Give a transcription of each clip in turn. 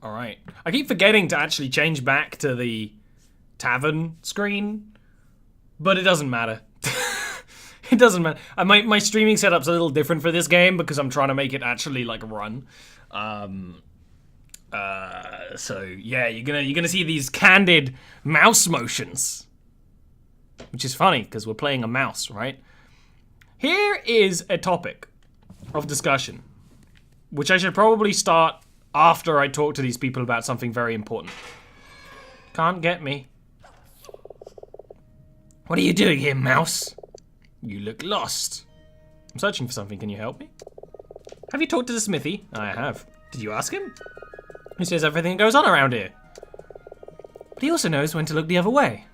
Alright. I keep forgetting to actually change back to the tavern screen, but it doesn't matter. It doesn't matter. My streaming setup's a little different for this game because I'm trying to make it actually like run. So yeah, you're gonna see these candid mouse motions, which is funny because we're playing a mouse, right? Here is a topic of discussion, which I should probably start after I talk to these people about something very important. Can't get me. What are you doing here, mouse? You look lost. I'm searching for something. Can you help me? Have you talked to the smithy? I have. Did you ask him? He says everything that goes on around here. But he also knows when to look the other way.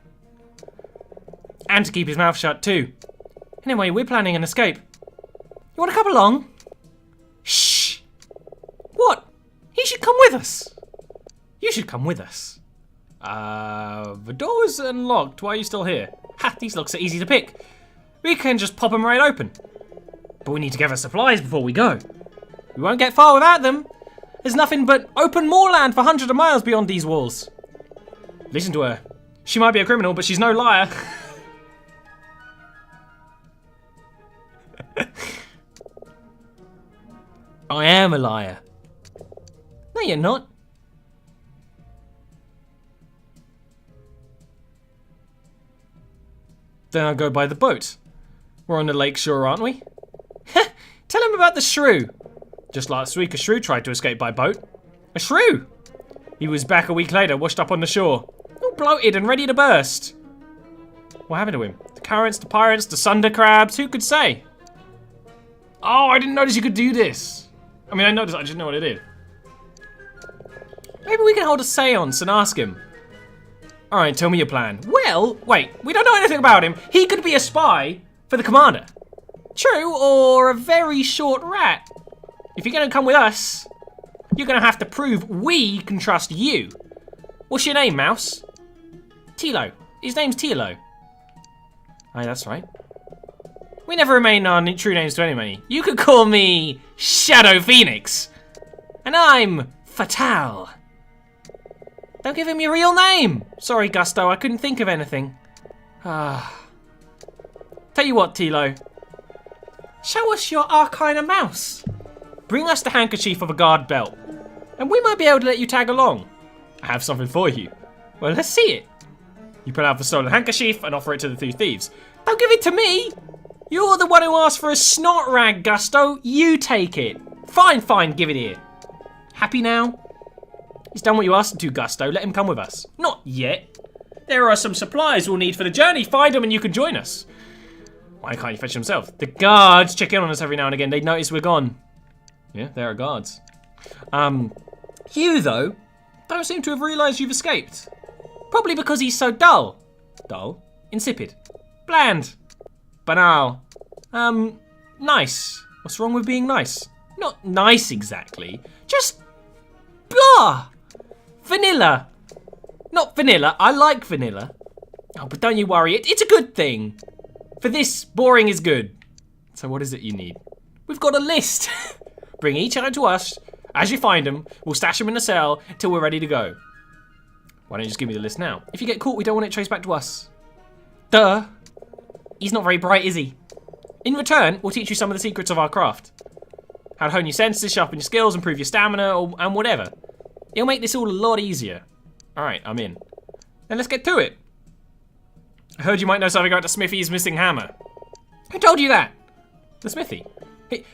And to keep his mouth shut too. Anyway, we're planning an escape. You want to come along? Shh! What? He should come with us. You should come with us. The door is unlocked. Why are you still here? Ha, these locks are easy to pick. We can just pop them right open. But we need to gather supplies before we go. We won't get far without them. There's nothing but open moorland for hundreds of miles beyond these walls. Listen to her. She might be a criminal, but she's no liar. I am a liar. No, you're not. Then I'll go by the boat. We're on the lake shore, aren't we? Tell him about the shrew. Just last week, a shrew tried to escape by boat. A shrew! He was back a week later, washed up on the shore. All bloated and ready to burst. What happened to him? The currents, the pirates, the sunder crabs, who could say? Oh, I didn't notice you could do this. I mean, I noticed, I just know what it did. Maybe we can hold a seance and ask him. Alright, tell me your plan. Well, wait, we don't know anything about him. He could be a spy for the commander. True, or a very short rat. If you're gonna come with us, you're gonna have to prove we can trust you. What's your name, mouse? Tilo. His name's Tilo. Aye, that's right. We never remain our true names to anybody. You could call me Shadow Phoenix. And I'm Fatal. Don't give him your real name. Sorry, Gusto, I couldn't think of anything. Tell you what, Tilo. Show us your Arcana mouse. Bring us the handkerchief of a guard belt. And we might be able to let you tag along. I have something for you. Well, let's see it. You pull out the stolen handkerchief and offer it to the two thieves. Don't give it to me. You're the one who asked for a snot rag, Gusto. You take it. Fine, fine, give it here. Happy now? He's done what you asked him to, Gusto. Let him come with us. Not yet. There are some supplies we'll need for the journey. Find them and you can join us. Why can't you fetch them yourself? The guards check in on us every now and again. They notice we're gone. Yeah, there are guards. You, though, don't seem to have realised you've escaped. Probably because he's so dull. Dull? Insipid. Bland. Banal. Nice. What's wrong with being nice? Not nice exactly. Just blah. Vanilla. Not vanilla. I like vanilla. Oh, but don't you worry. It's a good thing. For this, boring is good. So what is it you need? We've got a list. Bring each item to us. As you find them, we'll stash them in a cell till we're ready to go. Why don't you just give me the list now? If you get caught, we don't want it traced back to us. Duh. He's not very bright, is he? In return, we'll teach you some of the secrets of our craft. How to hone your senses, sharpen your skills, improve your stamina, and whatever. It'll make this all a lot easier. Alright, I'm in. Then let's get to it. I heard you might know something about the smithy's missing hammer. Who told you that? The smithy.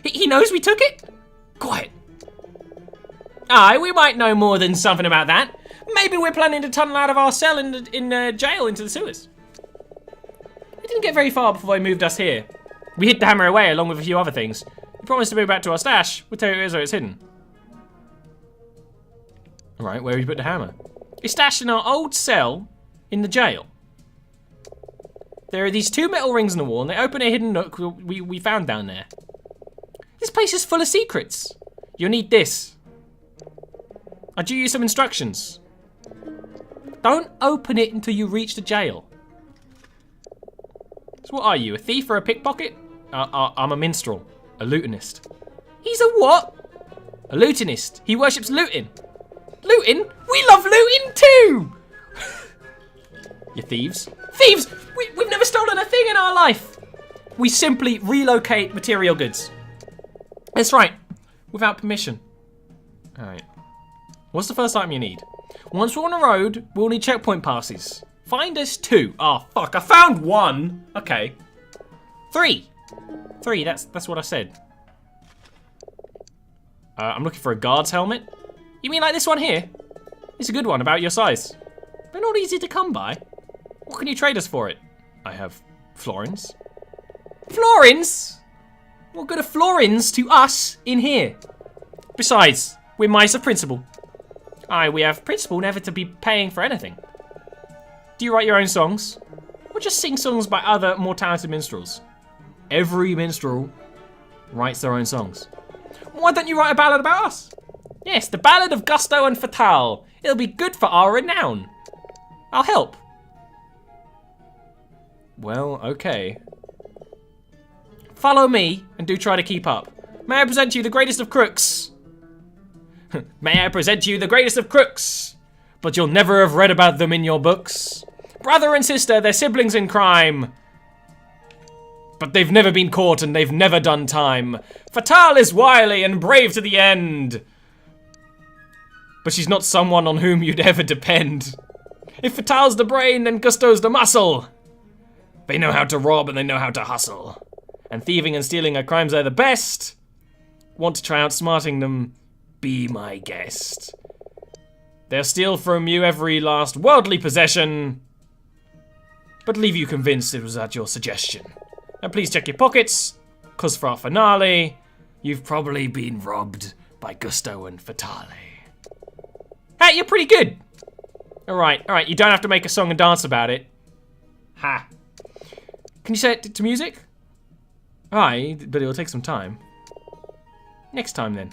He knows we took it? Quiet. Aye, we might know more than something about that. Maybe we're planning to tunnel out of our cell in jail into the sewers. We didn't get very far before they moved us here. We hid the hammer away along with a few other things. We promised to move back to our stash. We'll tell you where it is or it's hidden. Alright, where have you put the hammer? It's stashed in our old cell in the jail. There are these two metal rings in the wall and they open a hidden nook we found down there. This place is full of secrets. You'll need this. I drew you some instructions. Don't open it until you reach the jail. So what are you, a thief or a pickpocket? I'm a minstrel, a lutenist. He's a what? A lutenist. He worships looting. Looting? We love looting too! You thieves. Thieves! We've never stolen a thing in our life! We simply relocate material goods. That's right. Without permission. Alright. What's the first item you need? Once we're on the road, we'll need checkpoint passes. Find us 2. Oh, fuck. I found 1. Okay. 3. 3, that's what I said. I'm looking for a guard's helmet. You mean like this one here? It's a good one, about your size. But not easy to come by. What can you trade us for it? I have florins. Florins? What good are florins to us in here? Besides, we're mice of principle. Aye, we have principle never to be paying for anything. Do you write your own songs? Or just sing songs by other more talented minstrels? Every minstrel writes their own songs. Why don't you write a ballad about us? Yes, the Ballad of Gusto and Fatale. It'll be good for our renown. I'll help. Well, okay. Follow me and do try to keep up. May I present you the greatest of crooks? May I present you the greatest of crooks? But you'll never have read about them in your books. Brother and sister, they're siblings in crime. But they've never been caught and they've never done time. Fatale is wily and brave to the end. But she's not someone on whom you'd ever depend. If Fatale's the brain, then Gusto's the muscle. They know how to rob and they know how to hustle. And thieving and stealing are crimes they're the best. Want to try outsmarting them? Be my guest. They'll steal from you every last worldly possession, but leave you convinced it was at your suggestion. And please check your pockets, cause for our finale, you've probably been robbed by Gusto and Fatale. Hey, you're pretty good. Alright, you don't have to make a song and dance about it. Ha. Can you set it to music? Aye, but it'll take some time. Next time then.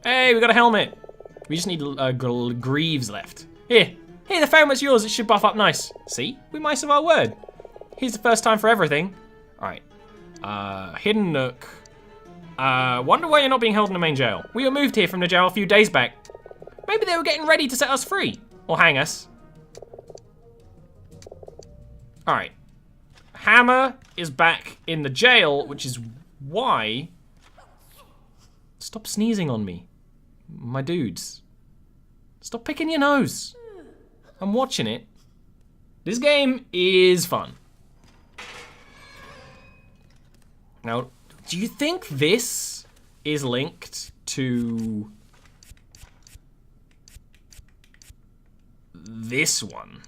Hey, we got a helmet. We just need greaves left. Here, the helmet's yours. It should buff up nice. See, we mice of our word. Here's the first time for everything. All right, hidden nook. Wonder why you're not being held in the main jail. We were moved here from the jail a few days back. Maybe they were getting ready to set us free or hang us. All right, Hammer is back in the jail, which is why. Stop sneezing on me. My dudes. Stop picking your nose. I'm watching it. This game is fun. Now, do you think this is linked to this one?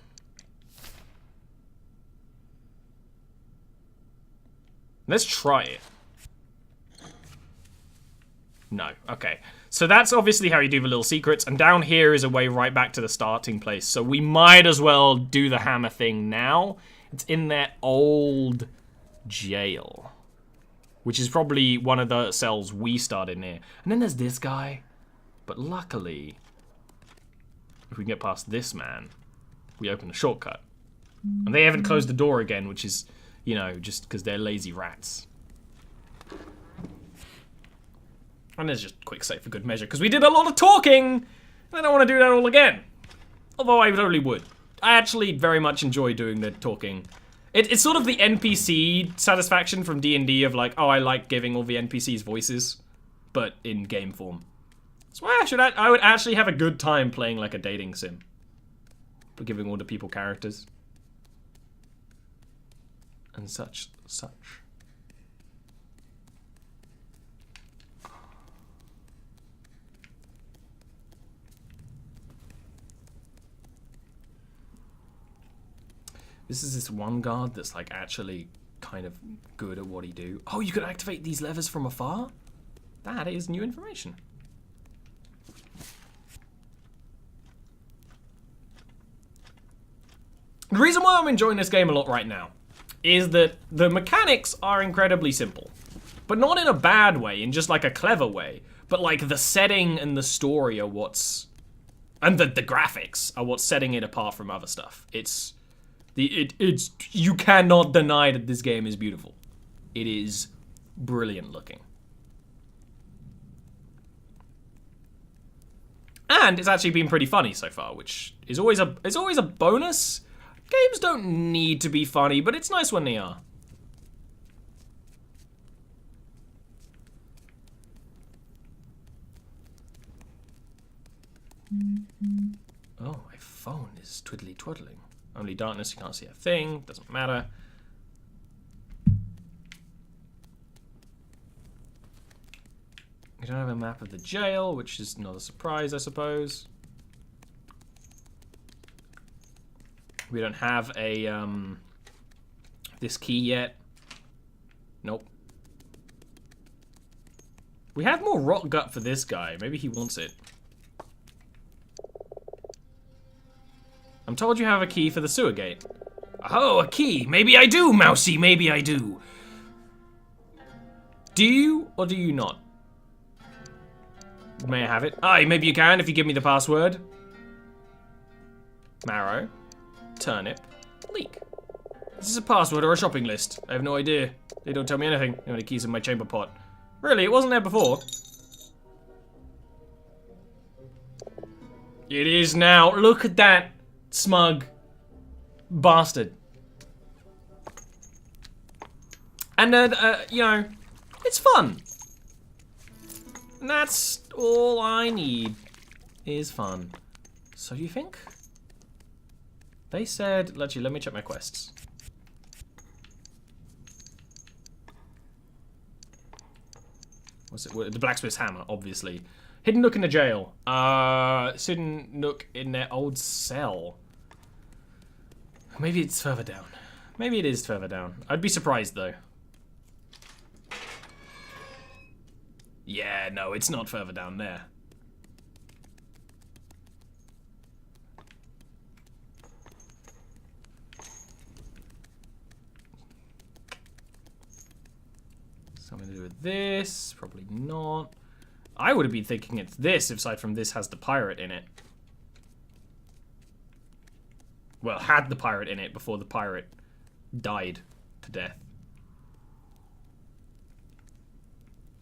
Let's try it. No, okay. So that's obviously how you do the little secrets, and down here is a way right back to the starting place. So we might as well do the hammer thing now. It's in their old jail, which is probably one of the cells we started near. And then there's this guy, but luckily, if we can get past this man, we open a shortcut. And they haven't closed the door again, which is, you know, just because they're lazy rats. And there's just quick save for good measure, because we did a lot of talking, and I don't want to do that all again. Although I totally would. I actually very much enjoy doing the talking. It's sort of the NPC satisfaction from D&D of like, oh, I like giving all the NPCs voices, but in game form. That's why I would actually have a good time playing like a dating sim. But giving all the people characters. And such. This is this one guard that's like actually kind of good at what he do. Oh, you can activate these levers from afar? That is new information. The reason why I'm enjoying this game a lot right now is that the mechanics are incredibly simple. But not in a bad way, in just like a clever way. But like the setting and the story are what's... And the graphics are what's setting it apart from other stuff. It's you cannot deny that this game is beautiful. It is brilliant looking. And it's actually been pretty funny so far, which is always a bonus. Games don't need to be funny, but it's nice when they are. Oh, my phone is twiddly twiddling. Only darkness, you can't see a thing, doesn't matter. We don't have a map of the jail, which is not a surprise, I suppose. We don't have a, this key yet. Nope. We have more rot gut for this guy. Maybe he wants it. I'm told you have a key for the sewer gate. Oh, a key. Maybe I do, Mousy. Maybe I do. Do you or do you not? May I have it? Aye, maybe you can if you give me the password. Marrow. Turnip. Leek. Is this a password or a shopping list? I have no idea. They don't tell me anything. The only keys in my chamber pot. Really, it wasn't there before. It is now. Look at that smug bastard. And you know, it's fun. And that's all I need is fun. So you think? They said, let me check my quests. What's it? The blacksmith's hammer, obviously. Hidden nook in the jail. Hidden nook in their old cell. Maybe it's further down. Maybe it is further down. I'd be surprised though. Yeah, no, it's not further down there. Something to do with this? Probably not. I would have been thinking it's this, if aside from this has the pirate in it. Well, had the pirate in it before the pirate died to death.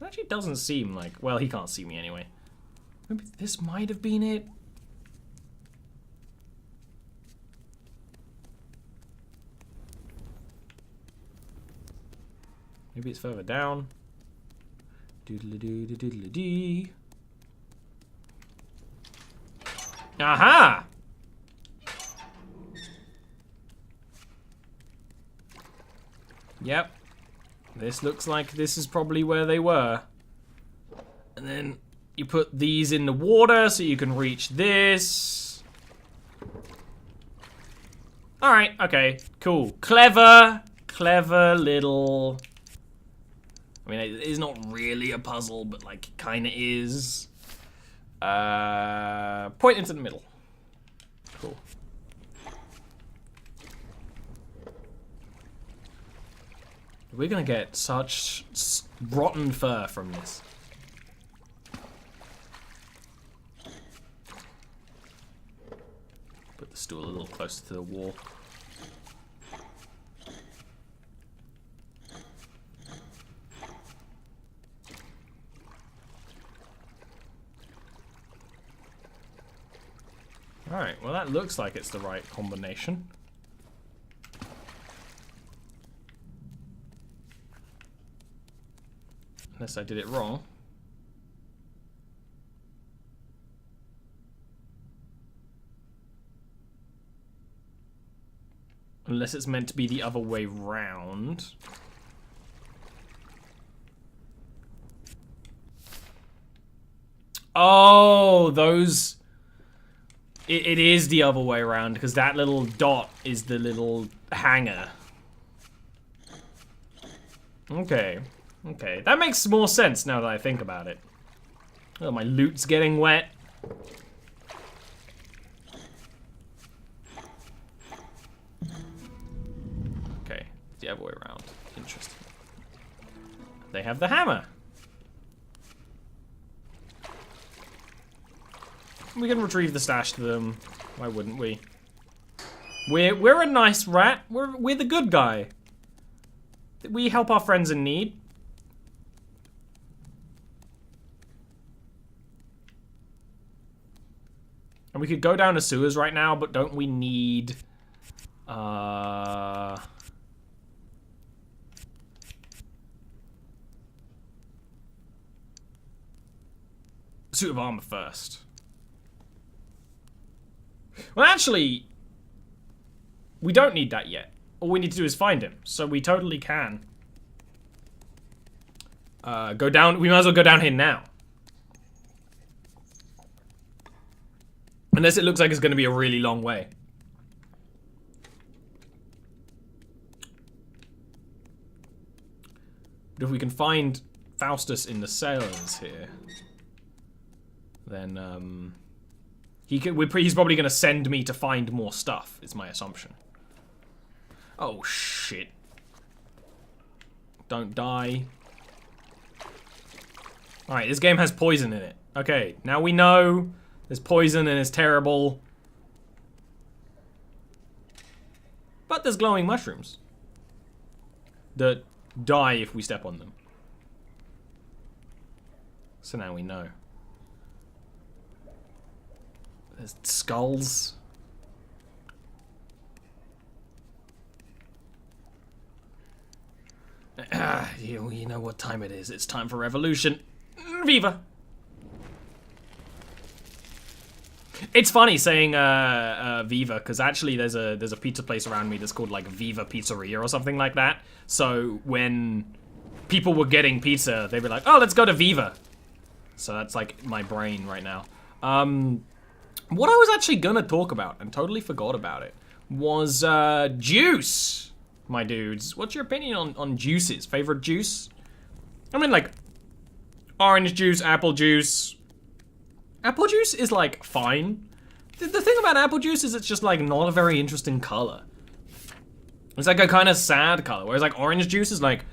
It actually doesn't seem like... Well, he can't see me anyway. Maybe this might have been it. Maybe it's further down. Doodly-doo-doo-doodly-dee. Aha! Yep. This looks like this is probably where they were. And then you put these in the water so you can reach this. Alright, okay, cool. Clever, clever little... I mean, it is not really a puzzle, but like, it kinda is. Point into the middle. Cool. We're gonna get such rotten fur from this. Put the stool a little closer to the wall. Alright, well that looks like it's the right combination. Unless I did it wrong. Unless it's meant to be the other way round. Oh, those... It is the other way around, because that little dot is the little hanger. Okay. Okay, that makes more sense now that I think about it. Oh, my loot's getting wet. Okay, the other way around. Interesting. They have the hammer. We can retrieve the stash to them. Why wouldn't we? We're a nice rat. We're the good guy. We help our friends in need. And we could go down to sewers right now, but don't we need... suit of armor first. Well, actually, we don't need that yet. All we need to do is find him, so we totally can. Go down. We might as well go down here now. Unless it looks like it's going to be a really long way. But if we can find Faustus in the sails here, then he's probably going to send me to find more stuff, is my assumption. Oh, shit. Don't die. Alright, this game has poison in it. Okay, now we know there's poison and it's terrible. But there's glowing mushrooms that die if we step on them. So now we know. There's skulls. You know what time it is. It's time for revolution. Viva! It's funny saying Viva, because actually there's a pizza place around me that's called like Viva Pizzeria or something like that. So when people were getting pizza, they'd be like, oh, let's go to Viva. So that's like my brain right now. What I was actually gonna talk about, and totally forgot about it, was juice, my dudes. What's your opinion on juices? Favorite juice? I mean, like, orange juice, apple juice. Apple juice is, like, fine. The thing about apple juice is it's just, like, not a very interesting color. It's, like, a kind of sad color, whereas, like, orange juice is, like,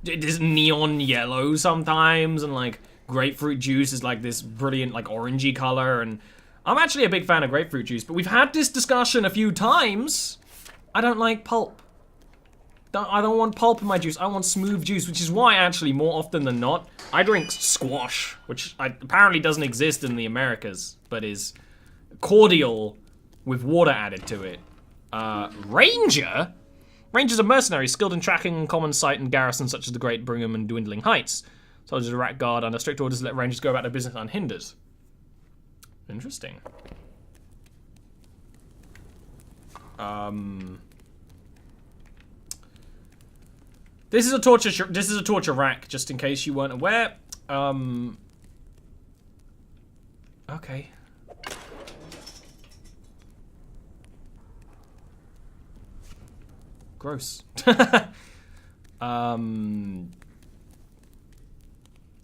it is neon yellow sometimes, and, like, grapefruit juice is, like, this brilliant, like, orangey color, and I'm actually a big fan of grapefruit juice, but we've had this discussion a few times. I don't like pulp. I don't want pulp in my juice. I want smooth juice, which is why, actually, more often than not, I drink squash, which apparently doesn't exist in the Americas, but is cordial with water added to it. Ranger? Ranger's a mercenary skilled in tracking common sight and garrisons such as the Great Brigham and Dwindling Heights. Soldiers of the Rat Guard under strict orders to let rangers go about their business unhindered. Interesting. This is a torture rack, just in case you weren't aware. Okay. Gross. The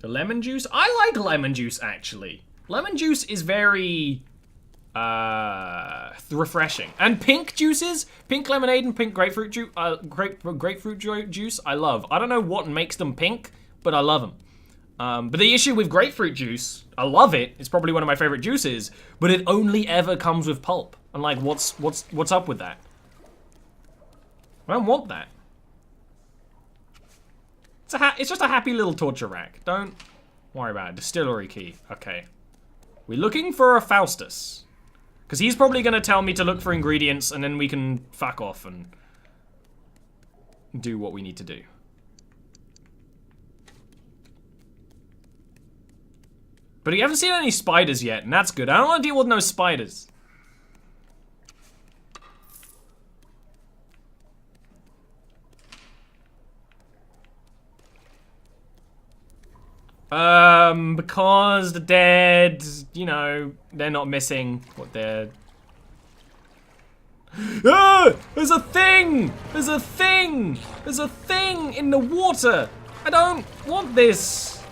lemon juice? I like lemon juice, actually. Lemon juice is very refreshing. And pink juices, pink lemonade and pink grapefruit juice, juice, I love. I don't know what makes them pink, but I love them. But the issue with grapefruit juice, I love it. It's probably one of my favorite juices, but it only ever comes with pulp. And like, what's up with that? I don't want that. It's just a happy little torture rack. Don't worry about it. Distillery key. Okay. We're looking for a Faustus. Because he's probably going to tell me to look for ingredients, and then we can fuck off and do what we need to do. But we haven't seen any spiders yet, and that's good. I don't want to deal with no spiders. Because the dead, you know, they're not missing what they're... Ah! There's a thing! There's a thing! There's a thing in the water! I don't want this!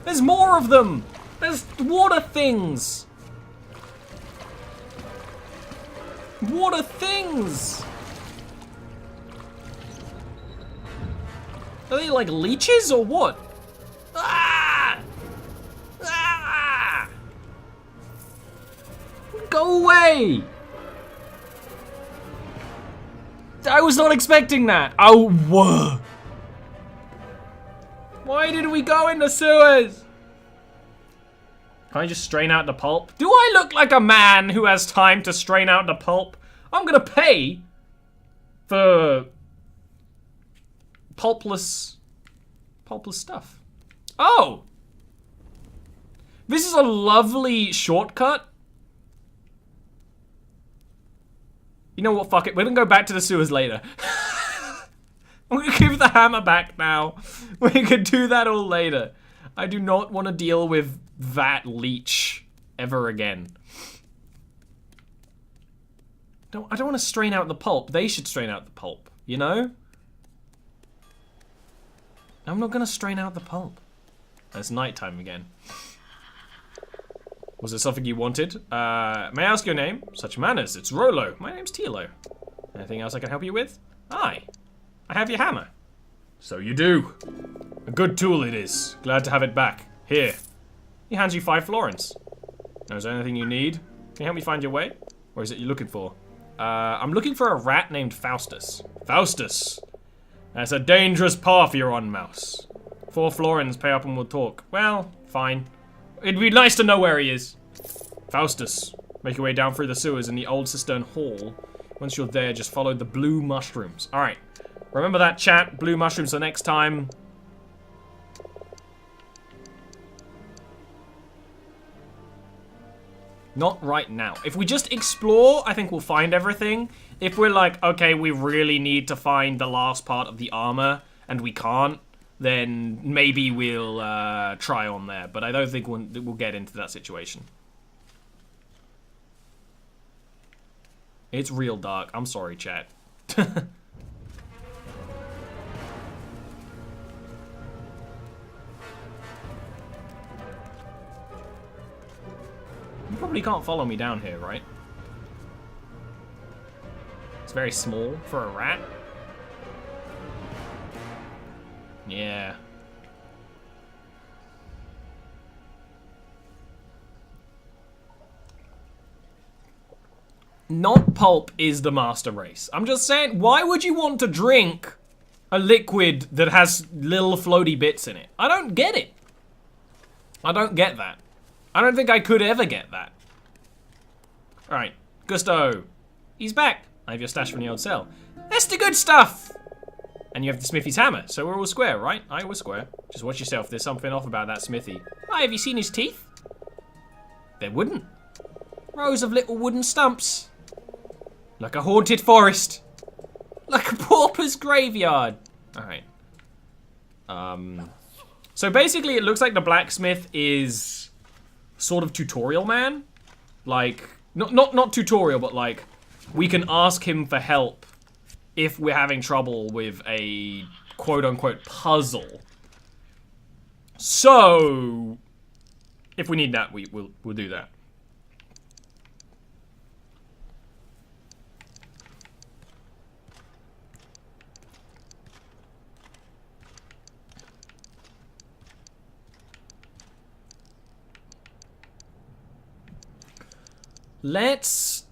There's more of them! There's water things! Water things! Are they like leeches or what? Ah! Ah! Go away! I was not expecting that. Oh, whoa. Why did we go in the sewers? Can I just strain out the pulp? Do I look like a man who has time to strain out the pulp? I'm gonna pay for pulpless stuff. Oh! This is a lovely shortcut. You know what, fuck it. We're gonna go back to the sewers later. I'm gonna give the hammer back now. We can do that all later. I do not want to deal with that leech ever again. I don't want to strain out the pulp. They should strain out the pulp, you know? I'm not gonna strain out the pulp. It's nighttime again. Was it something you wanted? May I ask your name? Such manners, it's Rolo. My name's Tilo. Anything else I can help you with? Aye. I have your hammer. So you do. A good tool it is. Glad to have it back. Here. He hands you 5 florins. Now, is there anything you need? Can you help me find your way? Or is it you're looking for? I'm looking for a rat named Faustus. Faustus! That's a dangerous path you're on, mouse. 4 florins, pay up and we'll talk. Well, fine. It'd be nice to know where he is. Faustus. Make your way down through the sewers in the old cistern hall. Once you're there, just follow the blue mushrooms. Alright. Remember that, chat. Blue mushrooms the next time. Not right now. If we just explore, I think we'll find everything. If we're like, okay, we really need to find the last part of the armor, and we can't, then maybe we'll try on there. But I don't think we'll get into that situation. It's real dark. I'm sorry, chat. You probably can't follow me down here, right? It's very small for a rat. Yeah. Not pulp is the master race. I'm just saying, why would you want to drink a liquid that has little floaty bits in it? I don't get it. I don't get that. I don't think I could ever get that. Alright, Gusto. He's back. I have your stash from the old cell. That's the good stuff! And you have the smithy's hammer, so we're all square, right? Aye, we're square. Just watch yourself, there's something off about that smithy. Why, have you seen his teeth? They're wooden. Rows of little wooden stumps. Like a haunted forest. Like a pauper's graveyard. Alright. So basically it looks like the blacksmith is sort of tutorial man. Like, not tutorial, but like, we can ask him for help if we're having trouble with a quote-unquote puzzle. So, if we need that, we'll do that. Let's...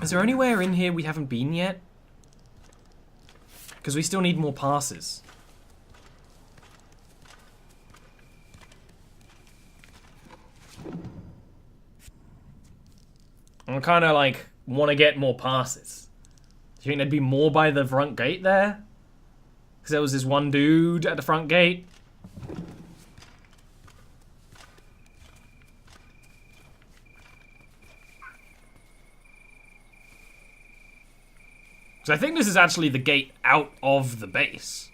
Is there anywhere in here we haven't been yet? Because we still need more passes. I kind of like want to get more passes. Do you think there'd be more by the front gate there? Because there was this one dude at the front gate. Because I think this is actually the gate out of the base.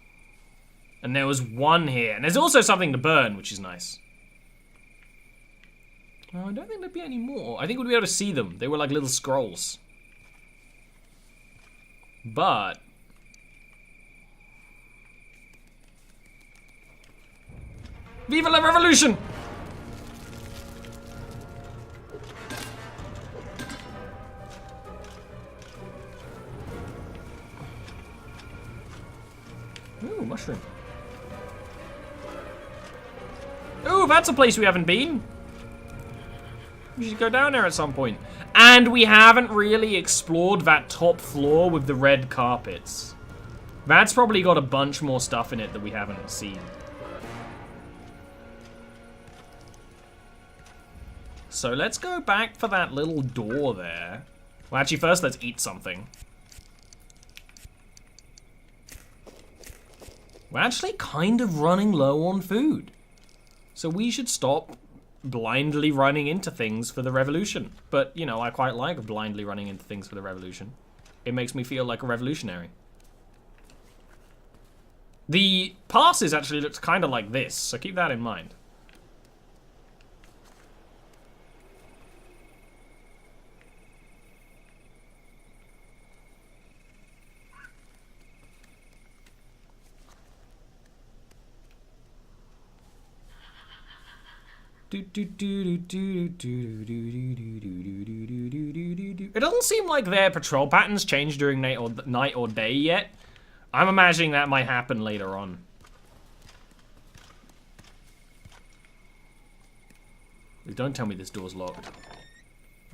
And there was one here. And there's also something to burn, which is nice. Oh, I don't think there'd be any more. I think we'd be able to see them. They were like little scrolls. But... Viva la revolution! Ooh, mushroom. Ooh, that's a place we haven't been. We should go down there at some point. And we haven't really explored that top floor with the red carpets. That's probably got a bunch more stuff in it that we haven't seen. So let's go back for that little door there. Well, actually, first let's eat something. We're actually kind of running low on food. So we should stop blindly running into things for the revolution. But, you know, I quite like blindly running into things for the revolution. It makes me feel like a revolutionary. The passes actually looks kind of like this, so keep that in mind. It doesn't seem like their patrol patterns change during night or day yet. I'm imagining that might happen later on. Don't tell me this door's locked.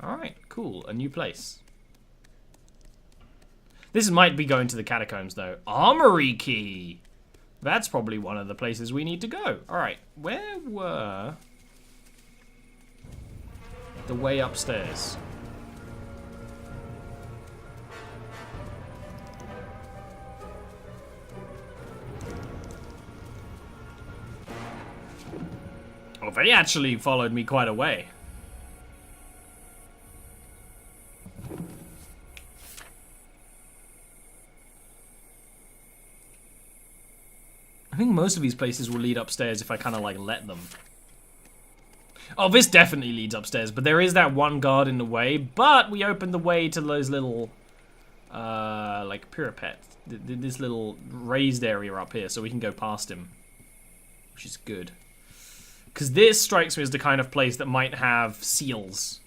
Alright, cool. A new place. This might be going to the catacombs, though. Armory key! That's probably one of the places we need to go. Alright, where were... the way upstairs? Oh, they actually followed me quite a way. I think most of these places will lead upstairs if I kind of like let them. Oh, this definitely leads upstairs, but there is that one guard in the way. But we opened the way to those little, like parapets, this little raised area up here, so we can go past him, which is good. Because this strikes me as the kind of place that might have seals.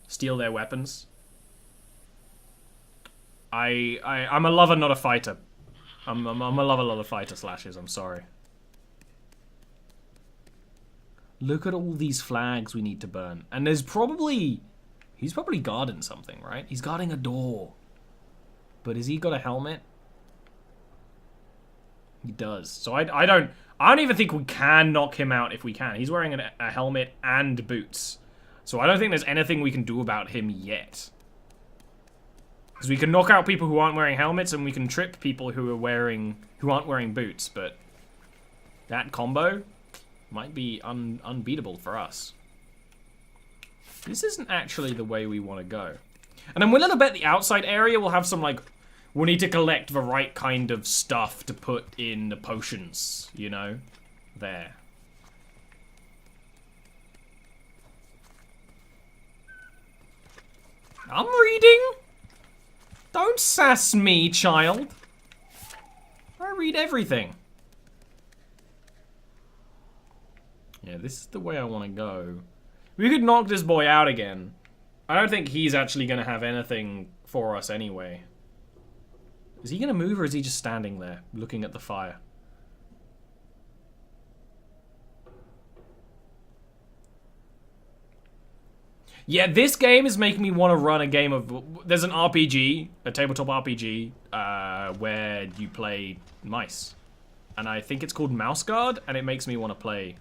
Steal their weapons. I'm a lover, not a fighter. I'm a lover, not a fighter slashes, I'm sorry. Look at all these flags we need to burn. And there's probably... he's probably guarding something, right? He's guarding a door. But has he got a helmet? He does. So I don't even think we can knock him out if we can. He's wearing a helmet and boots. So I don't think there's anything we can do about him yet. Because we can knock out people who aren't wearing helmets, and we can trip people who aren't wearing boots, but that combo might be unbeatable for us. This isn't actually the way we want to go. And then we'll little bet the outside area will have some, like, we'll need to collect the right kind of stuff to put in the potions, you know? There. I'm reading. Don't sass me, child. I read everything. Yeah, this is the way I want to go. We could knock this boy out again. I don't think he's actually going to have anything for us anyway. Is he going to move, or is he just standing there, looking at the fire? Yeah, this game is making me want to run a game of... there's an RPG, a tabletop RPG, where you play mice. And I think it's called Mouse Guard, and it makes me want to play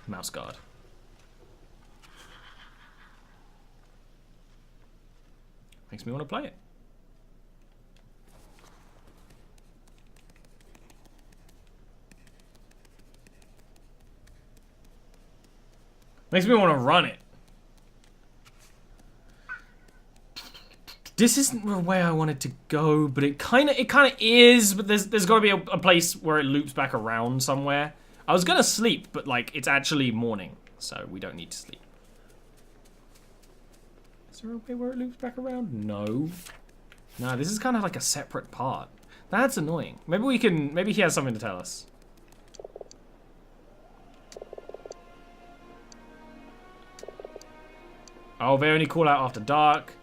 Mouse Guard. Makes me want to play it. Makes me want to run it. This isn't the way I wanted to go, but it kind of is. But there's got to be a place where it loops back around somewhere. I was gonna sleep, but like it's actually morning, so we don't need to sleep. Is there a way where it loops back around? No. No, this is kind of like a separate part. That's annoying. Maybe we can. Maybe he has something to tell us. Oh, they only call out after dark.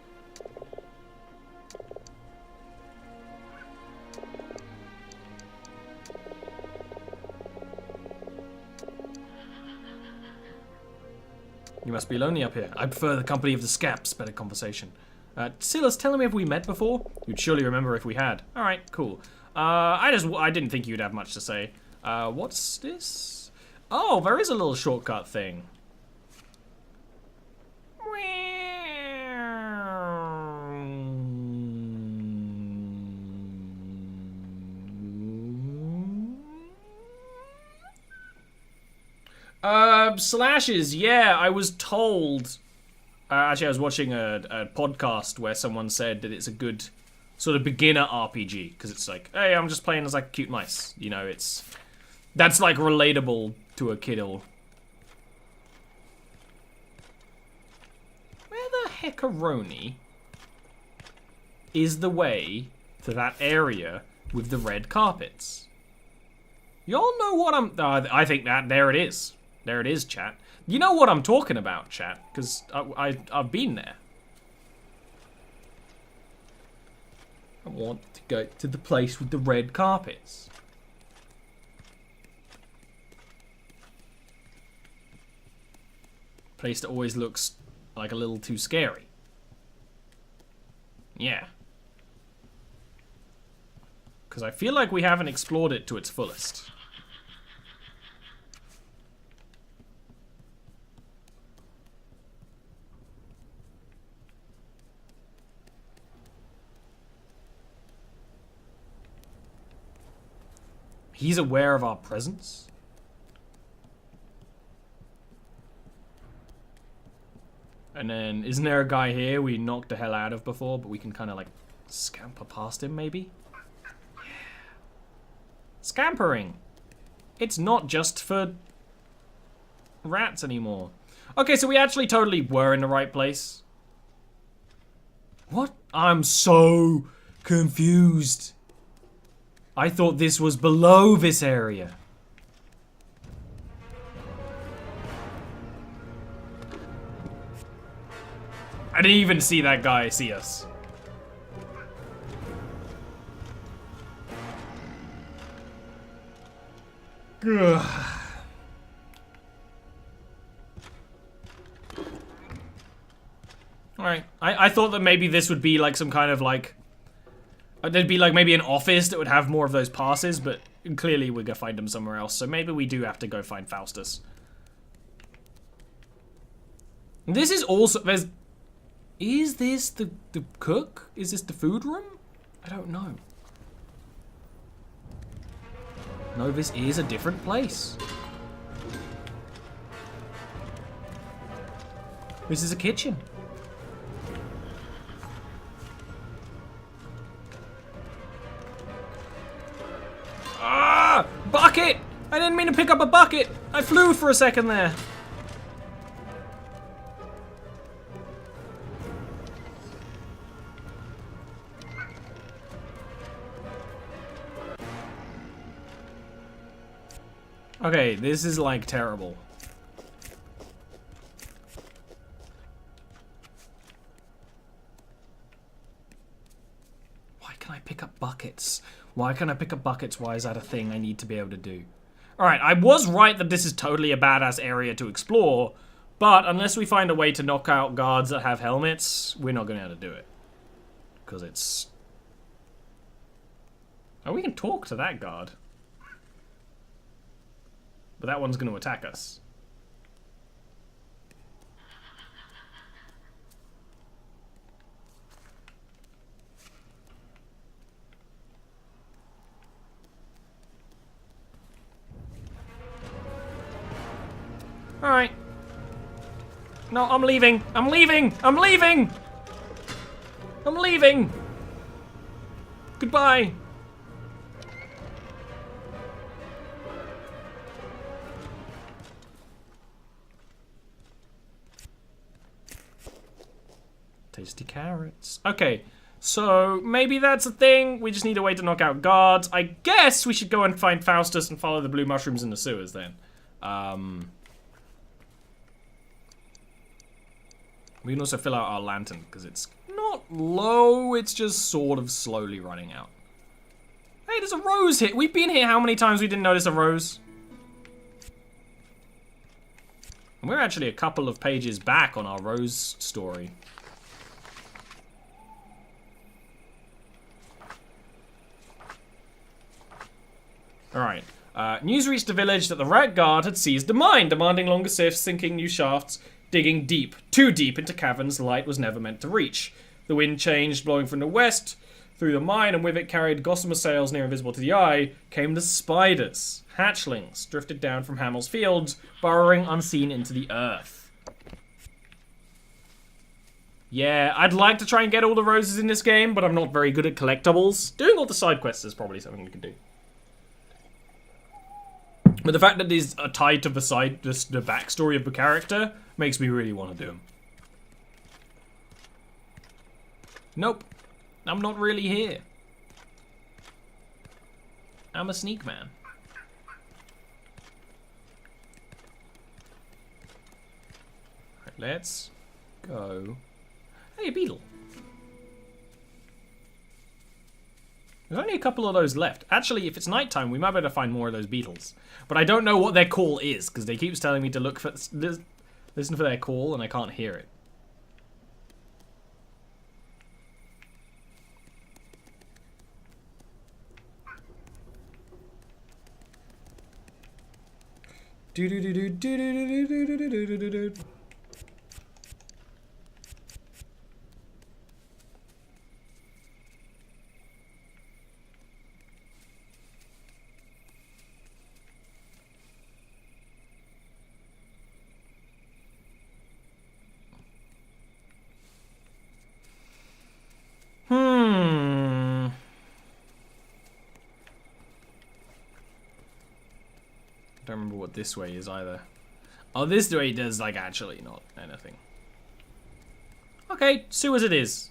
You must be lonely up here. I prefer the company of the Scaps. Better conversation. Silas, tell me, have we met before? You'd surely remember if we had. Alright, cool. I didn't think you'd have much to say. What's this? Oh, there is a little shortcut thing. Slashes, yeah, I was told. Actually, I was watching a podcast where someone said that it's a good sort of beginner RPG because it's like, hey, I'm just playing as like cute mice. You know, that's like relatable to a kiddo. Where the heckaroni is the way to that area with the red carpets? Y'all know what I'm... I think that... There it is. There it is, chat. You know what I'm talking about, chat, because I've been there. I want to go to the place with the red carpets. Place that always looks like a little too scary. Yeah. Because I feel like we haven't explored it to its fullest. He's aware of our presence? And then, isn't there a guy here we knocked the hell out of before, but we can kind of like scamper past him, maybe? Yeah. Scampering. It's not just for rats anymore. Okay, so we actually totally were in the right place. What? I'm so confused. I thought this was below this area. I didn't even see that guy see us. Ugh. Alright, I thought that maybe this would be like some kind of like... There'd be like maybe an office that would have more of those passes, but clearly we're gonna find them somewhere else, so maybe we do have to go find Faustus. This is also... There's... Is this the cook? Is this the food room? I don't know. No, this is a different place. This is a kitchen. Ah! Bucket! I didn't mean to pick up a bucket! I flew for a second there. Okay, this is like terrible. Why can I pick up buckets? Why can I pick up buckets? Why is that a thing I need to be able to do? Alright, I was right that this is totally a badass area to explore, but unless we find a way to knock out guards that have helmets, we're not going to be able to do it. Because it's... Oh, we can talk to that guard. But that one's going to attack us. Alright. No, I'm leaving. I'm leaving. I'm leaving. I'm leaving. Goodbye. Tasty carrots. Okay, so maybe that's a thing. We just need a way to knock out guards. I guess we should go and find Faustus and follow the blue mushrooms in the sewers then. We can also fill out our lantern because it's not low, it's just sort of slowly running out. Hey, there's a rose here. We've been here how many times we didn't notice a rose? And we're actually a couple of pages back on our rose story. Alright. News reached the village that the Rat Guard had seized the mine, demanding longer sifts, sinking new shafts, digging deep, too deep into caverns light was never meant to reach. The wind changed, blowing from the west through the mine, and with it carried gossamer sails near invisible to the eye, came the spiders. Hatchlings drifted down from Hamel's fields, burrowing unseen into the earth. Yeah, I'd like to try and get all the roses in this game, but I'm not very good at collectibles. Doing all the side quests is probably something we can do. But the fact that these are tied to the backstory of the character makes me really want to do them. Nope. I'm not really here. I'm a sneak man. Right, let's go. Hey, a beetle. There's only a couple of those left. Actually, if it's nighttime, we might be able to find more of those beetles. But I don't know what their call is, because they keep telling me to look for... listen for their call, and I can't hear it. Do do do do do do do do do do do do. Don't remember what this way is either. Oh, this way does, like, actually not anything. Okay, sue as it is.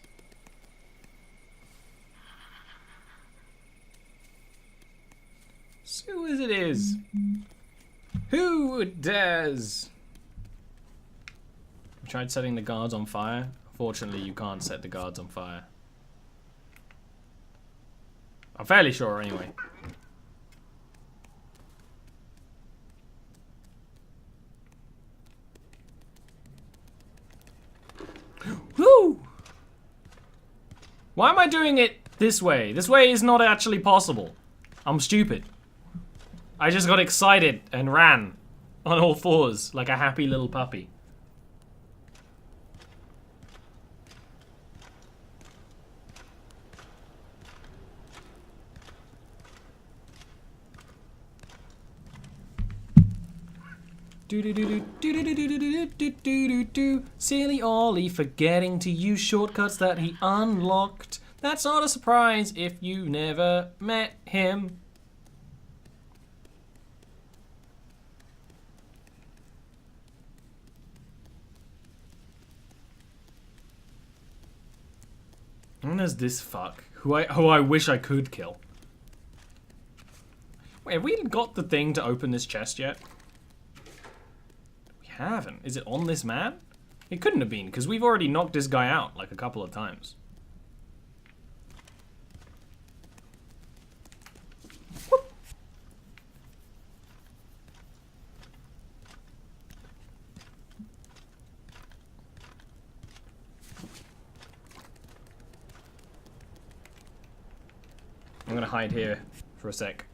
Sue as it is. Who dares? I tried setting the guards on fire. Fortunately, you can't set the guards on fire. I'm fairly sure, anyway. Woo! Why am I doing it this way? This way is not actually possible. I'm stupid. I just got excited and ran on all fours like a happy little puppy. Silly Ollie forgetting to use shortcuts that he unlocked. That's not a surprise if you never met him. And there's this fuck who I wish I could kill. Wait, have we got the thing to open this chest yet? We haven't. Is it on this man? It couldn't have been, because we've already knocked this guy out like a couple of times. Whoop. I'm gonna hide here for a sec.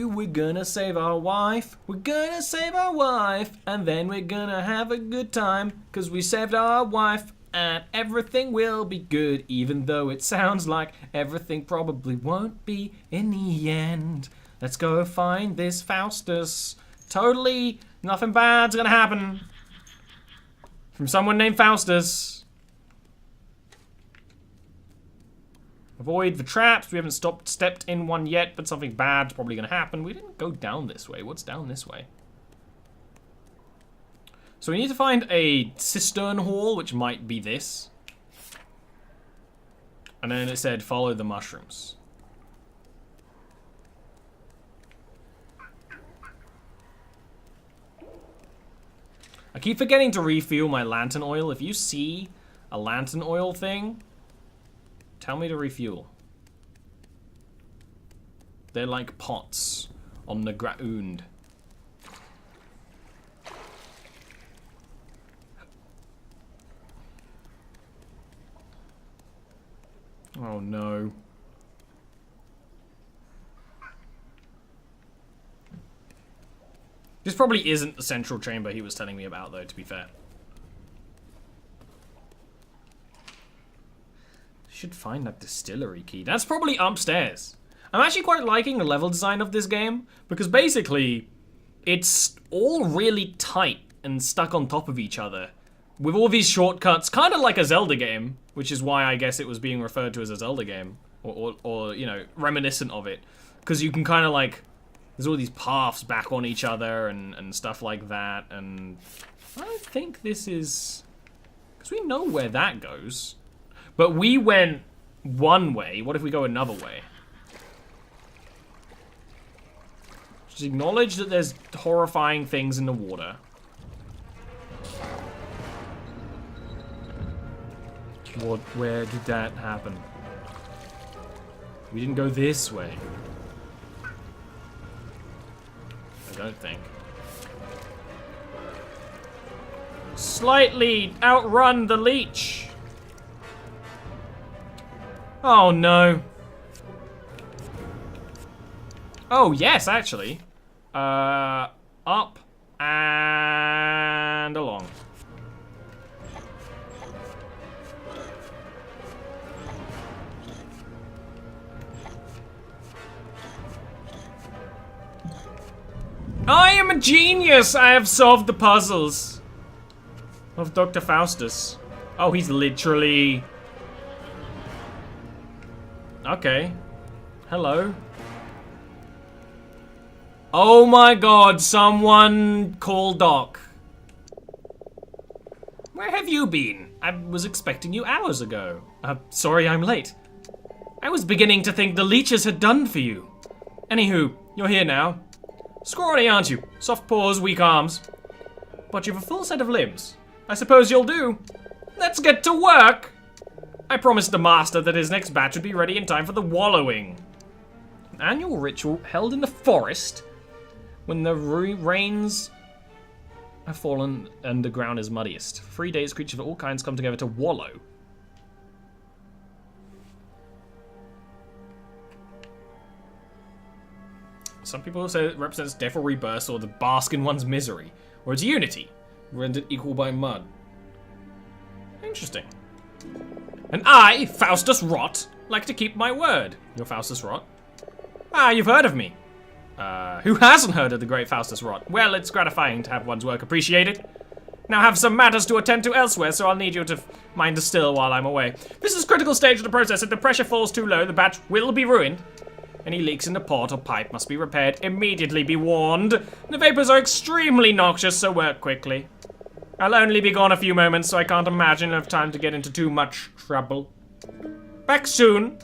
We're gonna save our wife. We're gonna save our wife. And then we're gonna have a good time. 'Cause we saved our wife. And everything will be good. Even though it sounds like everything probably won't be in the end. Let's go find this Faustus. Totally nothing bad's gonna happen. From someone named Faustus. Avoid the traps. We haven't stepped in one yet, but something bad's probably going to happen. We didn't go down this way. What's down this way? So we need to find a cistern hall, which might be this. And then it said, follow the mushrooms. I keep forgetting to refuel my lantern oil. If you see a lantern oil thing, tell me to refuel. They're like pots on the ground. Oh no. This probably isn't the central chamber he was telling me about, though, to be fair. Should find that distillery key. That's probably upstairs. I'm actually quite liking the level design of this game, because basically, it's all really tight and stuck on top of each other. With all these shortcuts, kind of like a Zelda game, which is why I guess it was being referred to as a Zelda game. Or you know, reminiscent of it. Because you can kind of like, there's all these paths back on each other and stuff like that. And I think this is, because we know where that goes. But we went one way. What if we go another way? Just acknowledge that there's horrifying things in the water. What? Where did that happen? We didn't go this way. I don't think. Slightly outrun the leech. Oh no. Oh yes, actually. Up and along. I am a genius! I have solved the puzzles of Dr. Faustus. Oh, he's literally... Okay. Hello. Oh my god, someone call Doc. Where have you been? I was expecting you hours ago. Sorry I'm late. I was beginning to think the leeches had done for you. Anywho, you're here now. Scrawny, aren't you? Soft paws, weak arms. But you've a full set of limbs. I suppose you'll do. Let's get to work! I promised the master that his next batch would be ready in time for the wallowing. An annual ritual held in the forest when the rains have fallen and the ground is muddiest. For 3 days, creatures of all kinds come together to wallow. Some people say it represents death or rebirth, or the bask in one's misery, or its unity, rendered equal by mud. Interesting. And I, Faustus Rot, like to keep my word. You're Faustus Rot? Ah, you've heard of me. Who hasn't heard of the great Faustus Rot? Well, it's gratifying to have one's work appreciated. Now I have some matters to attend to elsewhere, so I'll need you to mind the still while I'm away. This is a critical stage of the process. If the pressure falls too low, the batch will be ruined. Any leaks in the pot or pipe must be repaired immediately, be warned. The vapors are extremely noxious, so work quickly. I'll only be gone a few moments, so I can't imagine I'll have time to get into too much trouble. Back soon.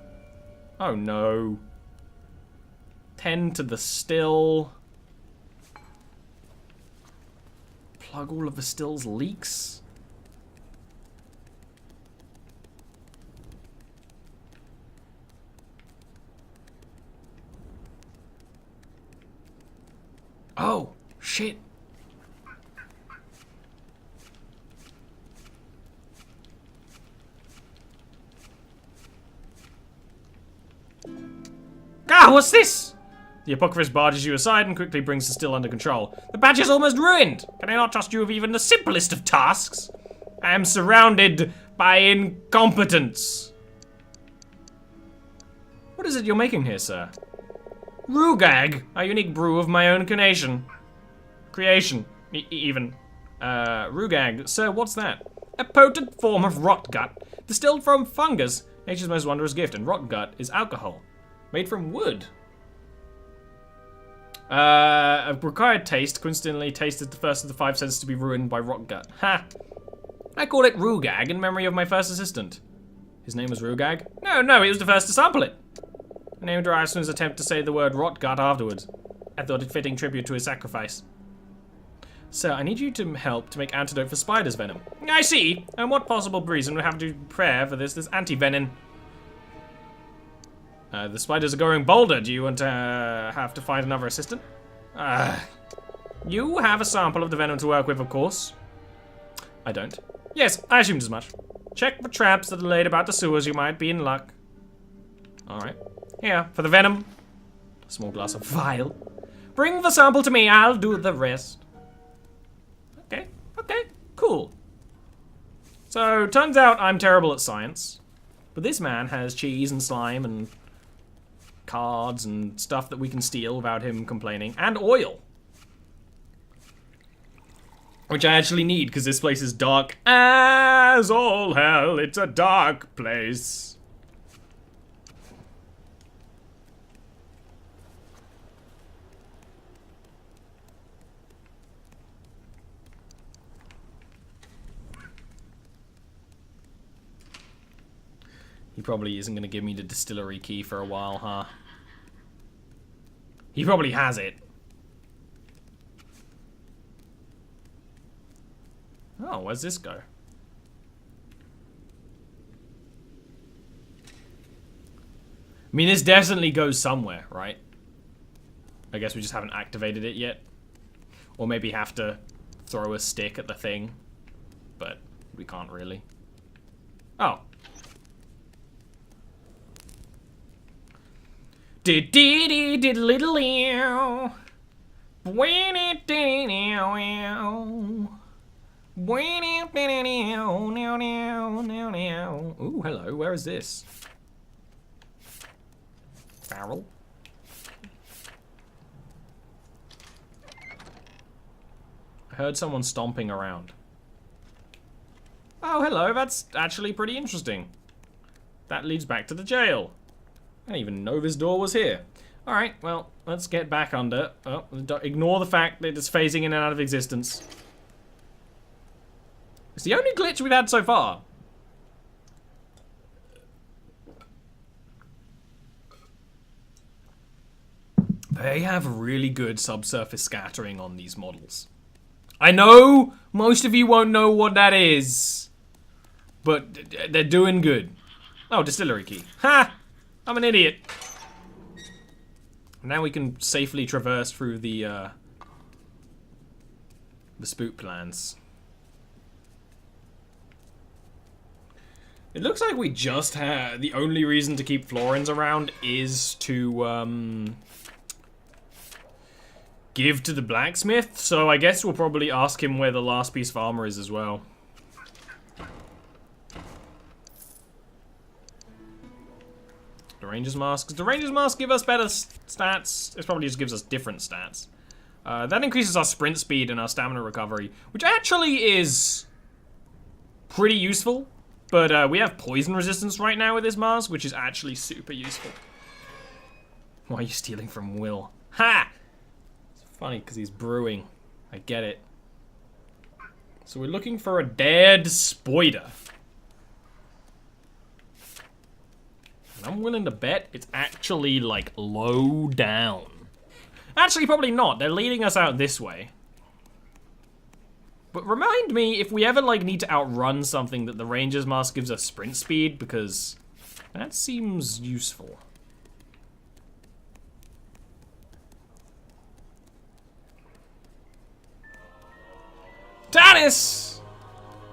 Oh no. Tend to the still. Plug all of the still's leaks. Oh, shit. Ah, what's this? The Apocryphus barges you aside and quickly brings the still under control. The badge is almost ruined. Can I not trust you with even the simplest of tasks? I am surrounded by incompetence. What is it you're making here, sir? Rugag, a unique brew of my own creation. Rugag, sir, what's that? A potent form of rot gut, distilled from fungus, nature's most wondrous gift, and rot gut is alcohol, made from wood. A required taste, coincidentally tasted the first of the 5 senses to be ruined by rot gut. Ha! I call it Rugag in memory of my first assistant. His name was Rugag? No, he was the first to sample it. The name derives from his attempt to say the word rot gut afterwards. I thought it fitting tribute to his sacrifice. Sir, I need you to help to make antidote for spider's venom. I see. And what possible reason would have to prepare for this anti-venom? The spiders are going bolder. Do you want to have to find another assistant? You have a sample of the venom to work with, of course. I don't. Yes, I assumed as much. Check for traps that are laid about the sewers. You might be in luck. Alright. Here, for the venom. A small glass of vial. Bring the sample to me. I'll do the rest. Okay. Okay. Cool. So, turns out I'm terrible at science. But this man has cheese and slime and cards and stuff that we can steal without him complaining. And oil. Which I actually need, because this place is dark as all hell. It's a dark place. He probably isn't going to give me the distillery key for a while, huh? He probably has it. Oh, where's this go? I mean, this definitely goes somewhere, right? I guess we just haven't activated it yet. Or maybe have to throw a stick at the thing. But we can't really. Oh. Diddly-diddly-ow. Ooh, hello, where is this? Barrel? I heard someone stomping around. Oh, hello, that's actually pretty interesting. That leads back to the jail. I didn't even know this door was here. Alright, well, let's get back under. Oh, ignore the fact that it's phasing in and out of existence. It's the only glitch we've had so far. They have really good subsurface scattering on these models. I know most of you won't know what that is, but they're doing good. Oh, distillery key. Ha! I'm an idiot. Now we can safely traverse through the spook plans. It looks like we just had... The only reason to keep Florins around is to, give to the blacksmith. So I guess we'll probably ask him where the last piece of armor is as well. The Ranger's Mask. Does the Ranger's Mask give us better stats? It probably just gives us different stats. That increases our sprint speed and our stamina recovery, which actually is pretty useful. But we have poison resistance right now with this mask, which is actually super useful. Why are you stealing from Will? Ha! It's funny because he's brewing. I get it. So we're looking for a dead spider. And I'm willing to bet it's actually, like, low down. Actually, probably not. They're leading us out this way. But remind me if we ever, like, need to outrun something that the Ranger's Mask gives us sprint speed, because that seems useful. Tanis!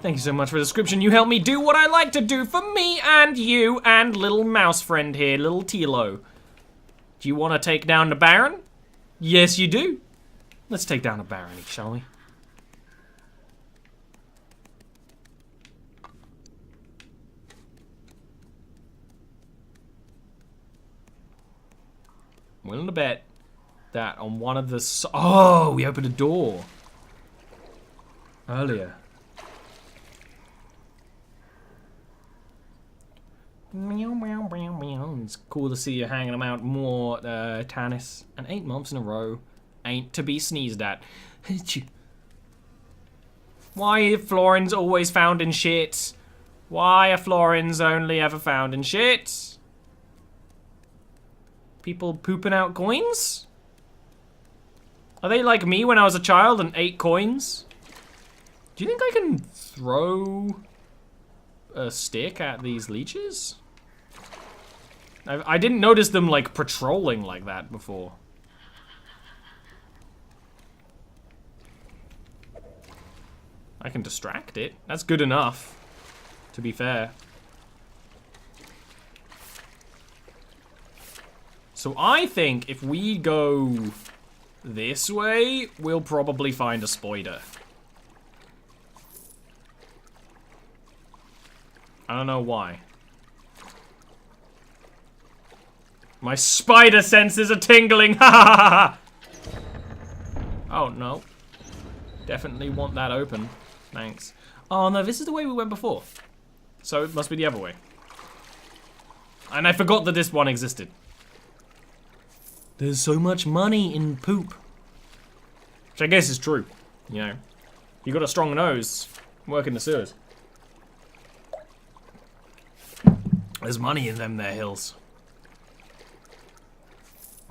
Thank you so much for the description. You help me do what I like to do for me and you and little mouse friend here, little Tilo. Do you want to take down the Baron? Yes, you do. Let's take down the Barony, shall we? I'm willing to bet that on one of the... Oh, we opened a door. Earlier. It's cool to see you hanging them out more, Tanis. And 8 months in a row ain't to be sneezed at. Why are Florins always found in shit? Why are Florins only ever found in shit? People pooping out coins? Are they like me when I was a child and ate coins? Do you think I can throw a stick at these leeches? I didn't notice them, like, patrolling like that before. I can distract it. That's good enough, to be fair. So I think if we go this way, we'll probably find a spider. I don't know why. My spider senses are tingling! Ha ha ha ha! Oh, no. Definitely want that open. Thanks. Oh, no, this is the way we went before. So it must be the other way. And I forgot that this one existed. There's so much money in poop. Which I guess is true, you know. You got a strong nose, work in the sewers. There's money in them there hills.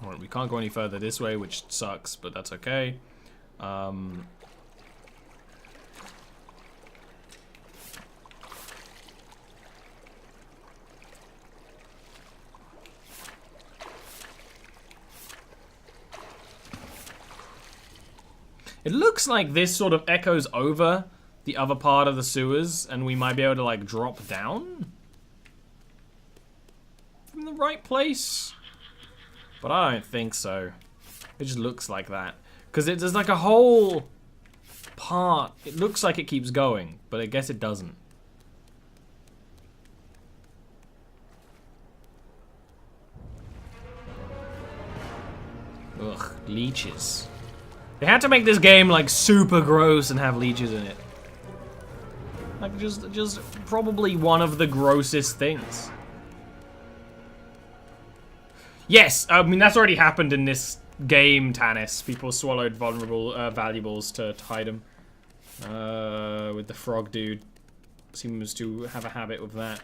Alright, we can't go any further this way, which sucks, but that's okay. It looks like this sort of echoes over the other part of the sewers, and we might be able to, like, drop down from the right place. But I don't think so. It just looks like that. Because there's like a whole part. It looks like it keeps going, but I guess it doesn't. Ugh, leeches. They had to make this game like super gross and have leeches in it. Like just probably one of the grossest things. Yes, I mean that's already happened in this game, Tannis. People swallowed vulnerable valuables to hide them. With the frog dude, seems to have a habit with that.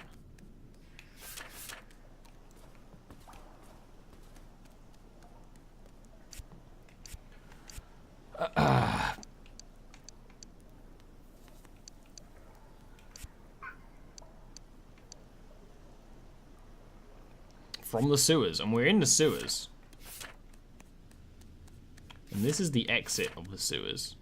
From the sewers, and we're in the sewers. And this is the exit of the sewers.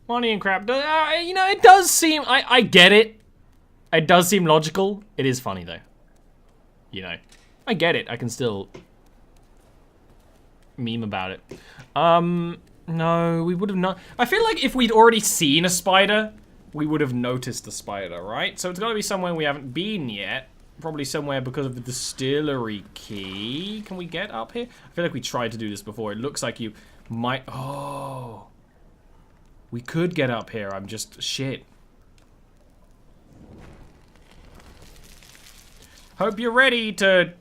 Money and crap. You know, it does seem... I get it. It does seem logical. It is funny, though. You know. I get it. I can still... meme about it. No, we would have not... I feel like if we'd already seen a spider, we would have noticed the spider, right? So it's got to be somewhere we haven't been yet. Probably somewhere because of the distillery key. Can we get up here? I feel like we tried to do this before. It looks like you might... Oh... We could get up here, I'm just shit. Hope you're ready to...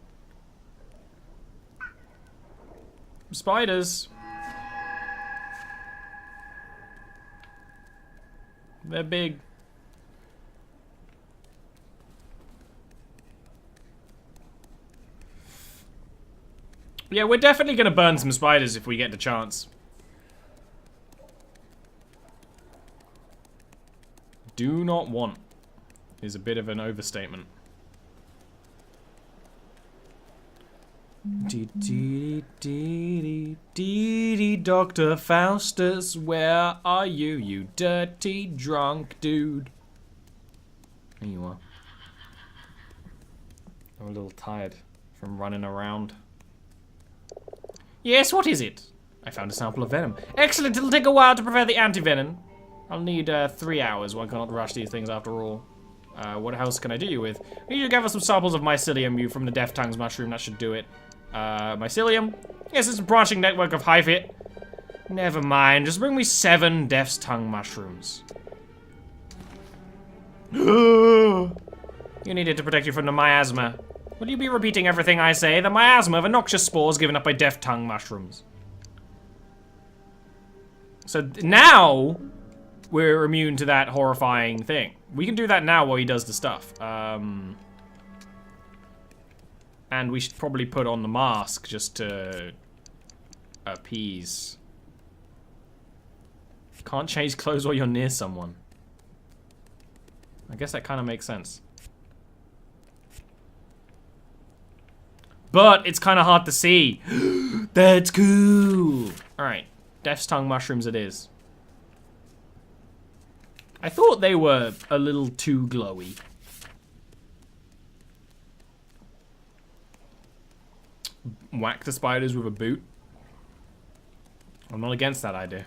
Spiders. They're big. Yeah, we're definitely gonna burn some spiders if we get the chance. Do not want is a bit of an overstatement. Dr. Faustus, where are you, you dirty drunk dude? There you are. I'm a little tired from running around. Yes, what is it? I found a sample of venom. Excellent, it'll take a while to prepare the anti-venom. I'll need 3 hours. One cannot rush these things after all. What else can I do you with? I need you to gather some samples of mycelium you from the Death Tongue's mushroom. That should do it. Mycelium? Yes, it's a branching network of hyphae. Never mind. Just bring me 7 Death's Tongue mushrooms. You need it to protect you from the miasma. Will you be repeating everything I say? The miasma of noxious spores given up by Death Tongue mushrooms. So now... we're immune to that horrifying thing. We can do that now while he does the stuff. And we should probably put on the mask just to appease Can't change clothes while you're near someone. I guess that kind of makes sense. But it's kind of hard to see. That's cool. Alright, Death's Tongue mushrooms it is. I thought they were a little too glowy. Whack the spiders with a boot. I'm not against that idea.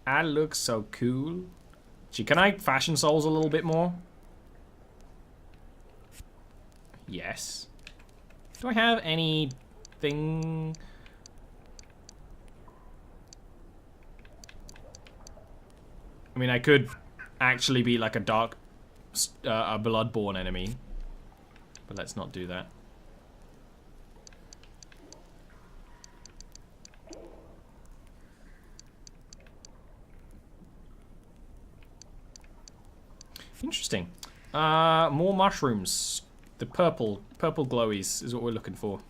That looks so cool. Gee, can I fashion souls a little bit more? Yes. Do I have anything? I mean, I could actually be like a dark, a bloodborne enemy. But let's not do that. Interesting. More mushrooms. The purple glowies is what we're looking for.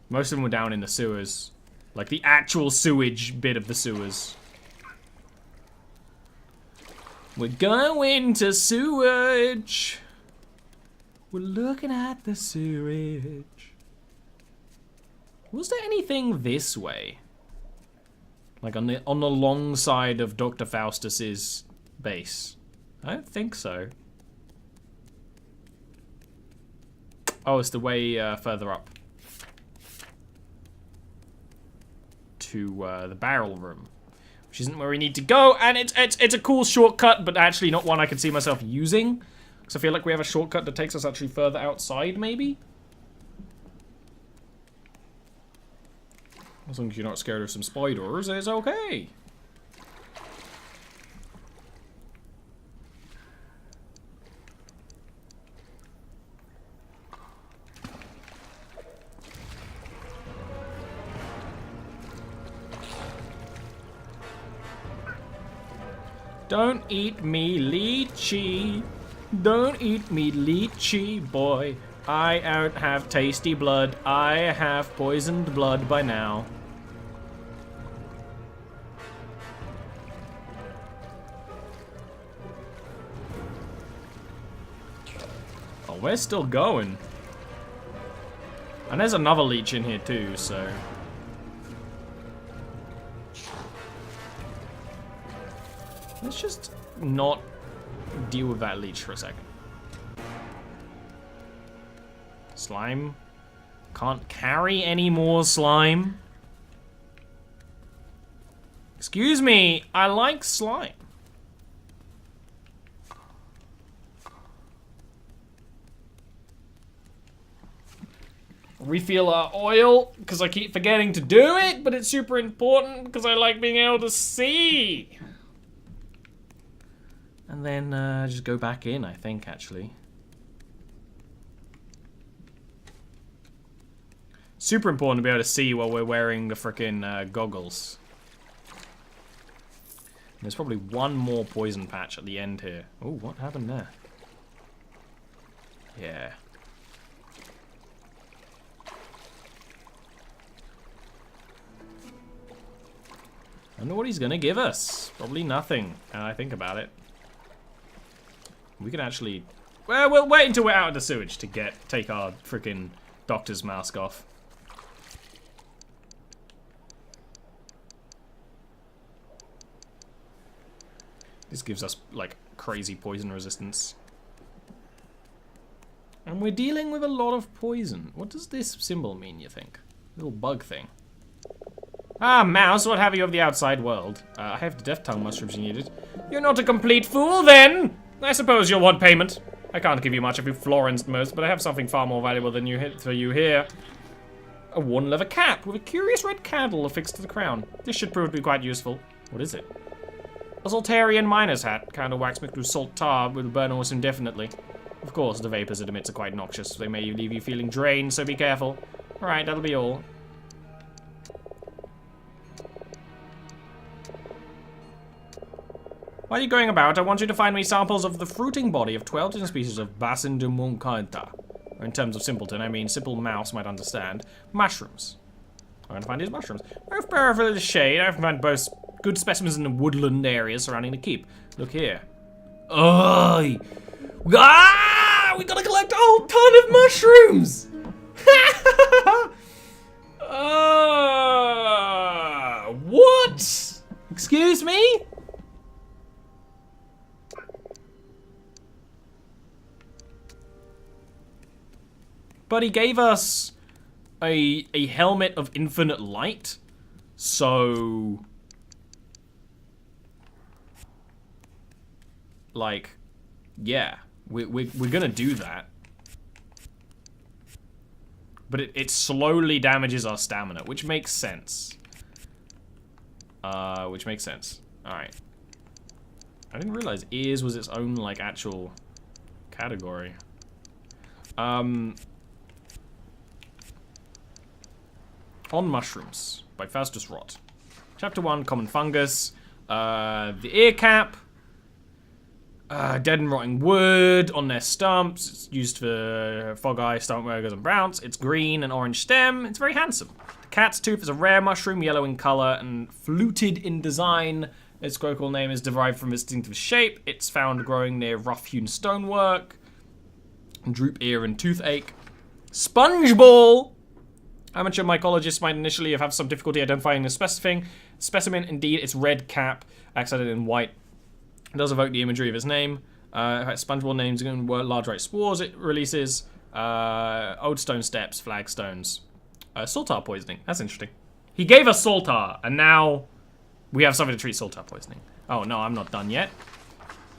Most of them were down in the sewers. Like the actual sewage bit of the sewers. We're going to sewage. We're looking at the sewage. Was there anything this way? Like on the long side of Dr. Faustus's base? I don't think so. Oh, it's the way further up. To the barrel room. Which isn't where we need to go, and it's a cool shortcut, but actually not one I can see myself using. Because I feel like we have a shortcut that takes us actually further outside, maybe? As long as you're not scared of some spiders, it's okay. Don't eat me, lychee. Don't eat me, lychee, boy. I don't have tasty blood. I have poisoned blood by now. Oh, we're still going. And there's another leech in here too, so... Let's just not deal with that leech for a second. Slime. Can't carry any more slime. Excuse me, I like slime. Refill our oil, because I keep forgetting to do it, but it's super important because I like being able to see. And then just go back in, I think, actually. Super important to be able to see while we're wearing the frickin' goggles. And there's probably one more poison patch at the end here. Oh, what happened there? Yeah. I wonder what he's gonna give us. Probably nothing, and I think about it. We can actually... Well, we'll wait until we're out of the sewage to take our freaking doctor's mask off. This gives us, like, crazy poison resistance. And we're dealing with a lot of poison. What does this symbol mean, you think? Little bug thing. Ah, mouse, what have you of the outside world? I have the death tongue mushrooms you needed. You're not a complete fool, then! I suppose you'll want payment. I can't give you much, a few florins at most, but I have something far more valuable than for you here. A worn leather cap with a curious red candle affixed to the crown. This should prove to be quite useful. What is it? A Saltarian miner's hat. Kind of wax mixed with salt tar will burn almost indefinitely. Of course, the vapors it emits are quite noxious. They may leave you feeling drained, so be careful. Alright, that'll be all. While you're going about, I want you to find me samples of the fruiting body of 12 different species of Basin de Moncanta. In terms of simpleton, I mean simple mouse might understand. Mushrooms. I'm going to find these mushrooms. Both bear for the shade. I've found both good specimens in the woodland areas surrounding the keep. Look here. Oh! Ah! We gotta collect a whole ton of mushrooms! What? Excuse me? But he gave us a helmet of infinite light, so like, yeah, we're gonna do that. But it slowly damages our stamina, which makes sense. All right. I didn't realize ears was its own like actual category. On Mushrooms by Faustus Rot. Chapter 1, Common Fungus. The ear cap. Dead and rotting wood on their stumps. It's used for fog eye, stump burgers, and browns. It's green and orange stem. It's very handsome. The cat's tooth is a rare mushroom, yellow in color and fluted in design. Its colloquial name is derived from its distinctive shape. It's found growing near rough-hewn stonework. Droop ear and toothache. Sponge ball! Amateur mycologists might initially have some difficulty identifying the specimen. Indeed, its red cap, accented in white, does evoke the imagery of its name. Spongeball names large white spores it releases. Old stone steps, flagstones. Saltar poisoning. That's interesting. He gave us saltar, and now we have something to treat saltar poisoning. Oh no, I'm not done yet.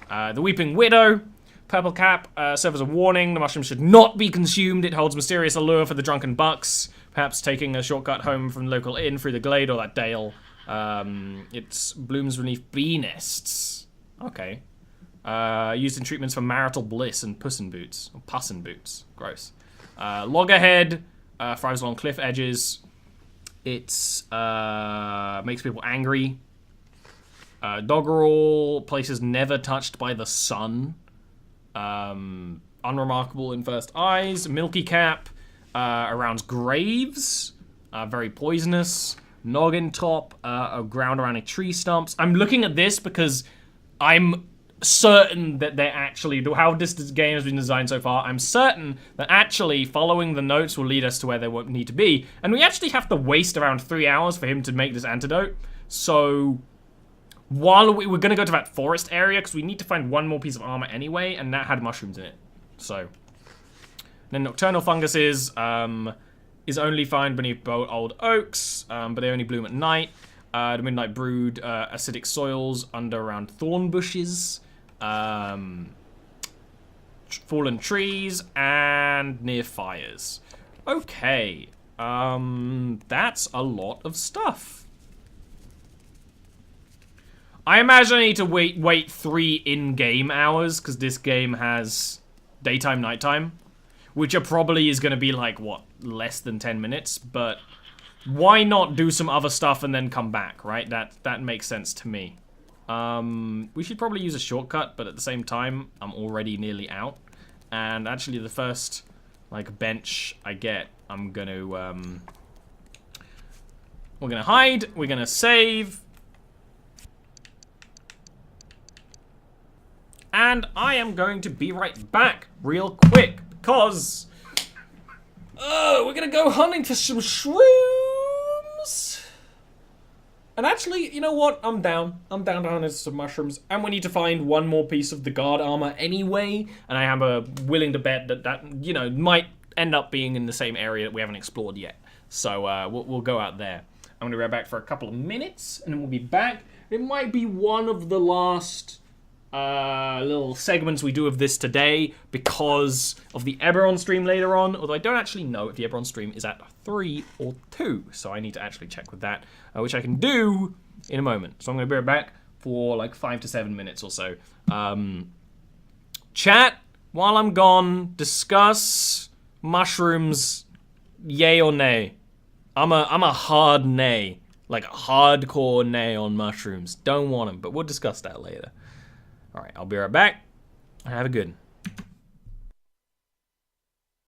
The Weeping Widow. Purple cap serves as a warning. The mushroom should not be consumed. It holds mysterious allure for the drunken bucks. Perhaps taking a shortcut home from the local inn through the glade or that dale. It blooms beneath bee nests. Okay. Used in treatments for marital bliss and puss in boots. Or puss in boots. Gross. Loggerhead. Thrives along cliff edges. It's makes people angry. Doggerel. Places never touched by the sun. Unremarkable in first eyes. Milky cap. Around graves. Very poisonous. Noggin top. Ground around tree stumps. I'm looking at this because I'm certain that they're actually, how this game has been designed so far, I'm certain that actually following the notes will lead us to where they won't need to be. And we actually have to waste around 3 hours for him to make this antidote. So while we're going to go to that forest area, because we need to find one more piece of armor anyway, and that had mushrooms in it. So then nocturnal funguses is only found beneath old oaks, but they only bloom at night. The midnight brood, acidic soils under around thorn bushes, fallen trees, and near fires. Okay, that's a lot of stuff. I imagine I need to wait 3 in-game hours, because this game has daytime, nighttime, which probably is going to be like, what, less than 10 minutes, but why not do some other stuff and then come back, right? That makes sense to me. We should probably use a shortcut, but at the same time, I'm already nearly out. And actually, the first, like, bench I get, I'm gonna, we're gonna hide, we're gonna save. And I am going to be right back real quick, because we're gonna go hunting for some shrooms. And actually, you know what? I'm down. I'm down to hunt some mushrooms. And we need to find one more piece of the guard armor anyway. And I am willing to bet that, you know, might end up being in the same area that we haven't explored yet. So we'll go out there. I'm gonna be right back for a couple of minutes, and then we'll be back. It might be one of the last little segments we do of this today because of the Eberron stream later on, although I don't actually know if the Eberron stream is at 3 or 2, so I need to actually check with that, which I can do in a moment. So I'm going to be right back for like 5 to 7 minutes or so. Chat, while I'm gone, discuss mushrooms, yay or nay. I'm a hard nay, like a hardcore nay on mushrooms. Don't want them, but we'll discuss that later. All right, I'll be right back. Have a good one.